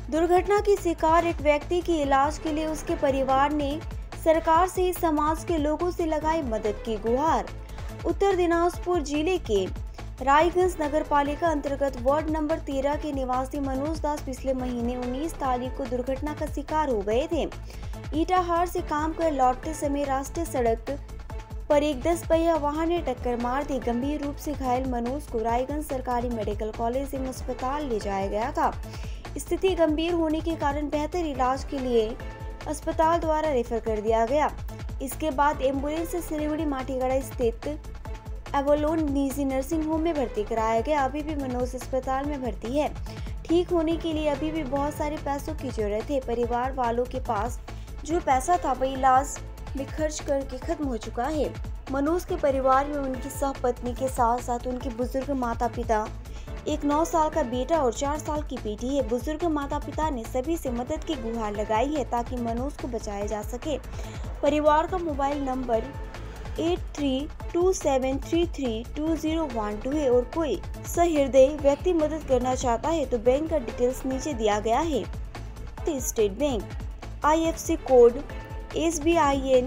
दुर्घटना की शिकार एक व्यक्ति की इलाज के लिए उसके परिवार ने सरकार से समाज के लोगों से लगाई मदद की गुहार। उत्तर दिनाजपुर जिले के रायगंज नगर पालिका अंतर्गत वार्ड नंबर 13 के निवासी मनोज दास पिछले महीने 19 तारीख को दुर्घटना का शिकार हो गए थे। ईटाहार से काम कर लौटते समय राष्ट्रीय सड़क पर एक 10 पहिया वाहन ने टक्कर मार दी। गंभीर रूप से घायल मनोज को रायगंज सरकारी मेडिकल कॉलेज एवं अस्पताल ले जाया गया था। स्थिति गंभीर होने के कारण बेहतर इलाज के लिए अस्पताल द्वारा रेफर कर दिया गया। इसके बाद एम्बुलेंस से सिलीगुड़ी माटीगड़ा स्थित एवोलोन निजी नर्सिंग होम में भर्ती कराया गया। अभी भी मनोज अस्पताल में भर्ती है। ठीक होने के लिए अभी भी बहुत सारे पैसों की जरूरत है। परिवार वालों के पास जो पैसा था वह इलाज में खर्च करके खत्म हो चुका है। मनोज के परिवार में उनकी सहपत्नी के साथ साथ उनके बुजुर्ग माता पिता, एक 9 साल का बेटा और 4 साल की बेटी है। बुजुर्ग माता पिता ने सभी से मदद की गुहार लगाई है ताकि मनोज को बचाया जा सके। परिवार का मोबाइल नंबर 8327332012 है और कोई सहृदय व्यक्ति मदद करना चाहता है तो बैंक का डिटेल्स नीचे दिया गया है। State bank IFSC code SBIN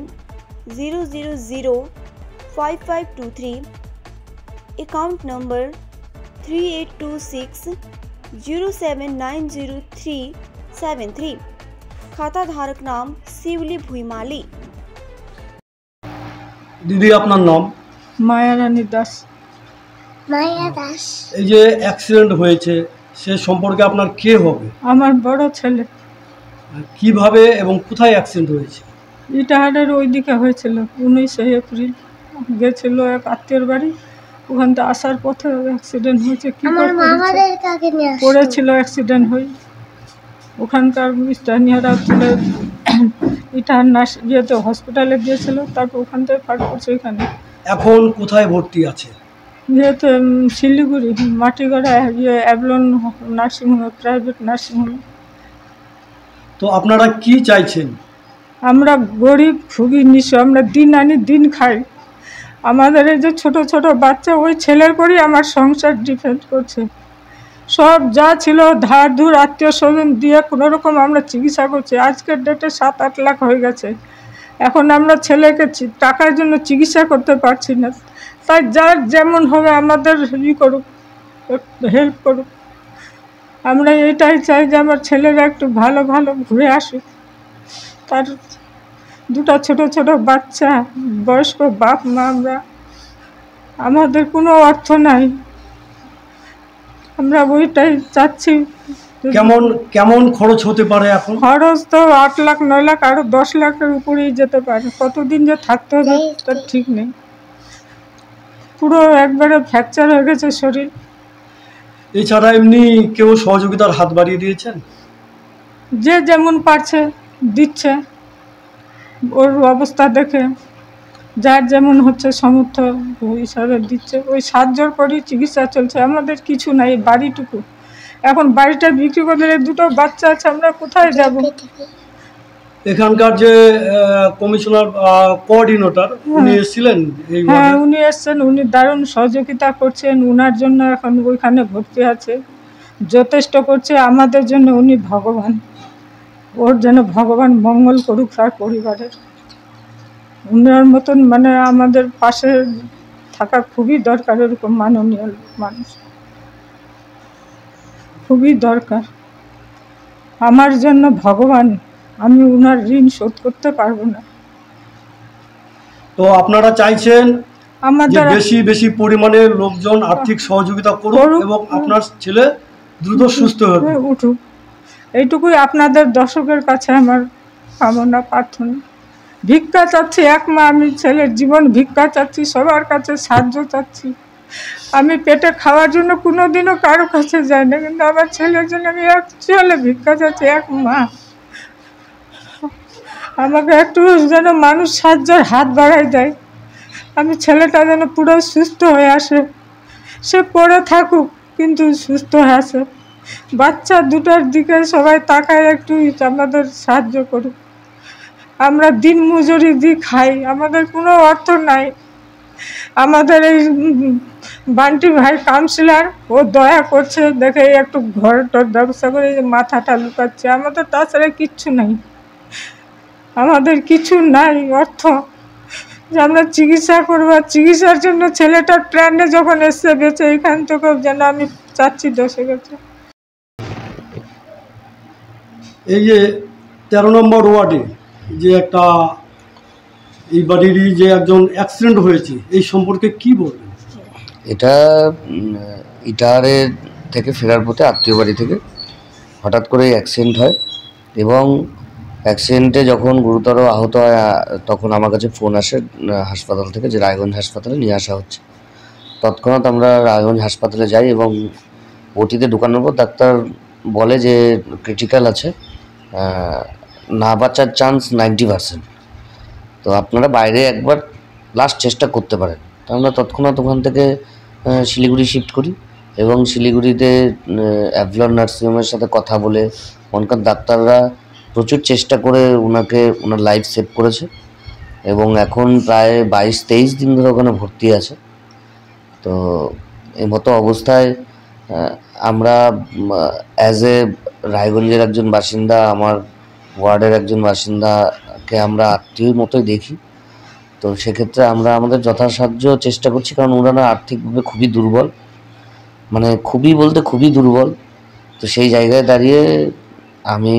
0005523, account number 382607900373, खाता धारक नाम शिवली भुईमाली। দিদি আপনার নাম? মায়া রানী দাস। মায়া দাস। এই যে অ্যাক্সিডেন্ট হয়েছে সে সম্পর্কে আপনার কে হবে? আমার বড় ছেলে। কিভাবে এবং কোথায় অ্যাক্সিডেন্ট হয়েছে? ইটাহারের ওইদিকে হয়েছিল। 19 এপ্রিল গেছিল এক আত্মীয়র বাড়ি, ওখান থেকে আসার পথে অ্যাক্সিডেন্ট হয়েছে। কি করেছিল অ্যাক্সিডেন্ট হয়ে ওখানকার স্থানীয়রা তুলে ইটাহার নার্স ইয়েতে হসপিটালে গিয়েছিল, তারপর ওখান থেকে ফাট করছে এখানে। এখন কোথায় ভর্তি আছে? যেহেতু শিলিগুড়ি মাটিগড়া অ্যাভলন নার্সিংহোমে, প্রাইভেট নার্সিংহোমে। তো আপনারা কি চাইছেন? আমরা গরিব, খুবই নিঃস্ব, আমরা দিন আনি দিন খাই। আমাদের এই যে ছোট ছোট বাচ্চা, ওই ছেলের পরই আমার সংসার ডিপেন্ড করছে। সব যা ছিল ধার ধুর আত্মীয় স্বজন দিয়ে কোনোরকম আমরা চিকিৎসা করছি। আজকের ডেটে 7-8 লাখ হয়ে গেছে। এখন আমরা ছেলেকে টাকার জন্য চিকিৎসা করতে পারছি না। তাই যার যেমন হবে আমাদের করুক, হেল্প করুক। আমরা এটাই চাই যে আমার ছেলেরা একটু ভালো ভালো ঘুরে আসুক। তার দুটো ছোট ছোট বাচ্চা, বয়স্ক বাপ মা, আমাদের কোনো অর্থ নাই। আমরা ওইটাই চাচ্ছি। কেমন কেমন খরচ হতে পারে? এখন খরচ তো 8 লাখ 9 লাখ আরও 10 লাখের উপরেই যেতে পারে। কতদিন যে থাকতে হবে তার ঠিক নেই। পুরো একবারে ফ্র্যাকচার হয়ে গেছে শরীর। এছাড়া এমনি কেউ সহযোগিতার হাত বাড়িয়ে দিয়েছেন? যে যেমন পারছে দিচ্ছে, ওর অবস্থা দেখে যার যেমন হচ্ছে সমর্থ হিসাবে দিচ্ছে। ওই 7 জন করেই চিকিৎসা চলছে। আমাদের কিছু নাই, বাড়িটুকু। এখন বাড়িটা বিক্রি করে দিলে, দুটো বাচ্চা আছে, আমরা কোথায় যাব? এখানকার যে কমিশনার কোঅর্ডিনেটর উনি এসেছিলেন? হ্যাঁ, উনি এসছেন। উনি দারুণ সহযোগিতা করছেন। উনার জন্য এখন ওইখানে ভর্তি আছে, যথেষ্ট করছে আমাদের জন্য। উনি ভগবান, ওর যেন ভগবান মঙ্গল করুক তার পরিবারের। উনার মতন মানে আমাদের পাশে থাকা খুবই দরকার। এরকম মাননীয় মানুষ খুবই দরকার আমার জন্য। ভগবান, আমি উনার ঋণ শোধ করতে পারবো না। তো আপনারা চাইছেন আমাদের বেশি বেশি পরিমাণে লোকজন আর্থিক সহযোগিতা করুক এবং আপনার ছেলে দ্রুত সুস্থ হবে, উঠুক। এইটুকুই আপনাদের দর্শকের কাছে আমার কামনা প্রার্থনা। ভিক্ষা চাচ্ছি, এক মা আমি ছেলের জীবন ভিক্ষা চাচ্ছি, সবার কাছে সাহায্য চাচ্ছি। আমি পেটে খাওয়ার জন্য কোনোদিনও কারো কাছে যাই না, কিন্তু আমার ছেলের জন্য আমি অ্যাকচুয়ালি ভিক্ষা চাচ্ছি। এক মা, আমাকে একটু যেন মানুষ সাহায্যের হাত বাড়াই দেয়। আমি ছেলেটা যেন পুরো সুস্থ হয়ে আসে। সে পড়ে থাকুক কিন্তু সুস্থ হয়ে আসে। বাচ্চা দুটার দিকে সবাই তাকায়, একটু আমাদের সাহায্য করুক। আমরা দিন মজুরি দিয়ে খাই, আমাদের কোনো অর্থ নাই। আমাদের এই বান্টি ভাই কাউন্সিলর ও দয়া করছে, দেখে একটু ঘর টর ব্যবস্থা করে মাথাটা লুকাচ্ছে। আমাদের তাছাড়া কিচ্ছু নাই, আমাদের কিছু নাই অর্থ যে আমরা চিকিৎসা করবো। চিকিৎসার জন্য ছেলেটার প্রাণে যখন এসছে বেঁচে, এখান থেকেও যেন আমি চাচ্ছি দশে গেছে। এই যে 13 নম্বর ওয়ার্ডে যে একটা এই বাড়িরই যে একজন অ্যাক্সিডেন্ট হয়েছে, এই সম্পর্কে কি বলবেন? এটা ইটারে থেকে ফেরার পথে আত্মীয় বাড়ি থেকে হঠাৎ করে অ্যাক্সিডেন্ট হয় এবং অ্যাক্সিডেন্টে যখন গুরুতর আহত হয় তখন আমার কাছে ফোন আসে হাসপাতাল থেকে যে রায়গঞ্জ হাসপাতালে নিয়ে আসা হচ্ছে। তৎক্ষণাৎ আমরা রায়গঞ্জ হাসপাতালে যাই এবং ওটিতে ঢুকানোর পর ডাক্তার বলে যে ক্রিটিক্যাল আছে, না বাঁচার চান্স 90%। তো আপনারা বাইরে একবার লাস্ট চেষ্টা করতে পারেন। তো আমরা তৎক্ষণাৎ ওখান থেকে শিলিগুড়ি শিফট করি এবং শিলিগুড়িতে অ্যাভলন নার্সিংহোমের সাথে কথা বলে ওখানকার ডাক্তাররা প্রচুর চেষ্টা করে ওনার লাইফ সেভ করেছে এবং এখন প্রায় 22-23 দিন ধরে ওখানে ভর্তি আছে। তো এই মতো অবস্থায় আমরা অ্যাজ এ রায়গঞ্জের একজন বাসিন্দা, আমার ওয়ার্ডের একজন বাসিন্দাকে আমরা আত্মীয়র মতোই দেখি। তো সেক্ষেত্রে আমরা আমাদের যথাসাধ্য চেষ্টা করছি, কারণ ওনারা আর্থিকভাবে খুবই দুর্বল, মানে খুবই বলতে খুবই দুর্বল। তো সেই জায়গায় দাঁড়িয়ে আমি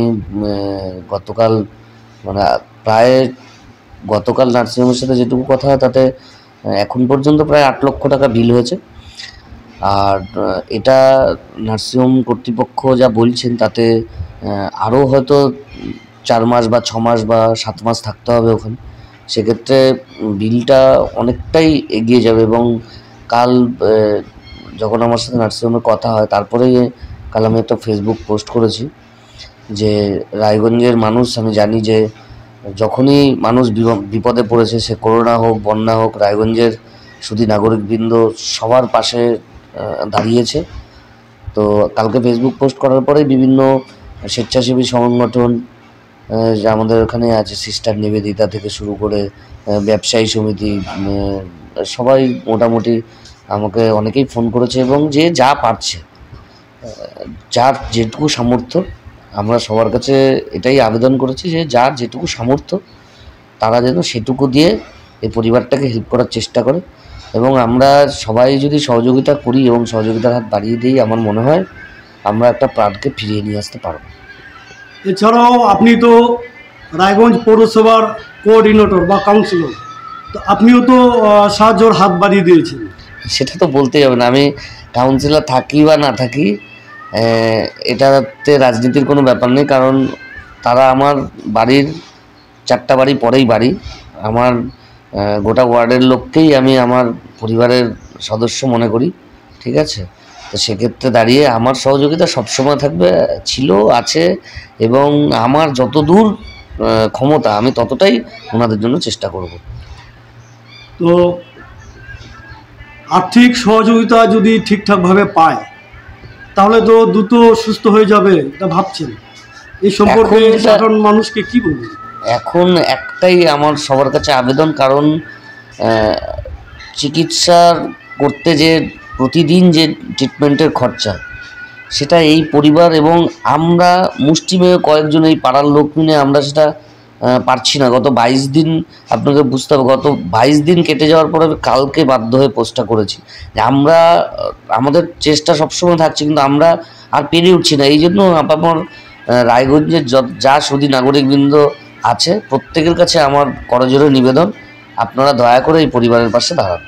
গতকাল নার্সিংহোমের সাথে যেটুকু কথা হয় তাতে এখন পর্যন্ত প্রায় 8 লক্ষ টাকা বিল হয়েছে। আর এটা নার্সিংহোম কর্তৃপক্ষ যা বলছেন তাতে আরও হয়তো 4 মাস বা 6 মাস বা 7 মাস থাকতে হবে ওখানে। সেক্ষেত্রে বিলটা অনেকটাই এগিয়ে যাবে এবং কাল যখন আমার সাথে নার্সিংহোমে কথা হয় তারপরেই কাল আমি একটা ফেসবুক পোস্ট করেছি যে রায়গঞ্জের মানুষ, আমি জানি যে যখনই মানুষ বিপদে পড়েছে, সে করোনা হোক বন্যা হোক, রায়গঞ্জের শুধু নাগরিকবৃন্দ সবার পাশে দাঁড়িয়েছে। তো কালকে ফেসবুক পোস্ট করার পরে বিভিন্ন স্বেচ্ছাসেবী সংগঠন যে আমাদের ওখানে আছে, সিস্টার নিবেদিতা থেকে শুরু করে ব্যবসায়ী সমিতি, সবাই মোটামুটি আমাকে অনেকেই ফোন করেছে এবং যে যা পারছে, যার যেটুকু সামর্থ্য, আমরা সবার কাছে এটাই আবেদন করেছি যে যার যেটুকু সামর্থ্য তারা যেন সেটুকু দিয়ে এই পরিবারটাকে হেল্প করার চেষ্টা করে এবং আমরা সবাই যদি সহযোগিতা করি এবং সহযোগিতার হাত বাড়িয়ে দিই, আমার মনে হয় আমরা একটা প্রাণকে ফিরিয়ে নিয়ে আসতে পারব। এছাড়াও আপনি তো রায়গঞ্জ পৌরসভার কোঅর্ডিনেটর বা কাউন্সিলর, তো আপনিও তো সাহায্যর হাত বাড়িয়ে দিয়েছেন। সেটা তো বলতেই হবে না, আমি কাউন্সিলর থাকি বা না থাকি, এটাতে রাজনীতির কোনো ব্যাপার নেই। কারণ তারা আমার বাড়ির 4টা বাড়ি পরেই বাড়ি, আমার গোটা ওয়ার্ডের লোককেই আমি আমার পরিবারের সদস্য মনে করি, ঠিক আছে। তো সেক্ষেত্রে দাঁড়িয়ে আমার সহযোগিতা সবসময় থাকবে, ছিল, আছে এবং আমার যতদূর ক্ষমতা আমি ততটাই ওনাদের জন্য চেষ্টা করব। তো আর্থিক সহযোগিতা যদি ঠিকঠাকভাবে পায় তাহলে তো দ্রুত সুস্থ হয়ে যাবে, এটা ভাবছেন? এই সম্পর্কে সাধারণ মানুষকে কি বলবেন? এখন একটাই আমার সবার কাছে আবেদন, কারণ চিকিৎসা করতে যে প্রতিদিন যে ট্রিটমেন্টের খরচা, সেটা এই পরিবার এবং আমরা মুষ্টিমেয় কয়েকজন এই পাড়ার লোক মিলে আমরা সেটা পারছি না। গত 22 দিন আপনাকে বুঝতে হবে, গত 22 দিন কেটে যাওয়ার পরে কালকে বাধ্য হয়ে পোস্টটা করেছি যে আমরা আমাদের চেষ্টা সবসময় থাকছে কিন্তু আমরা আর পেরে উঠছি না। এই জন্য আমার রায়গঞ্জের যা সুধী নাগরিকবৃন্দ আছে প্রত্যেকের কাছে আমার করজোড়ে নিবেদন, আপনারা দয়া করে এই পরিবারের পাশে দাঁড়ান।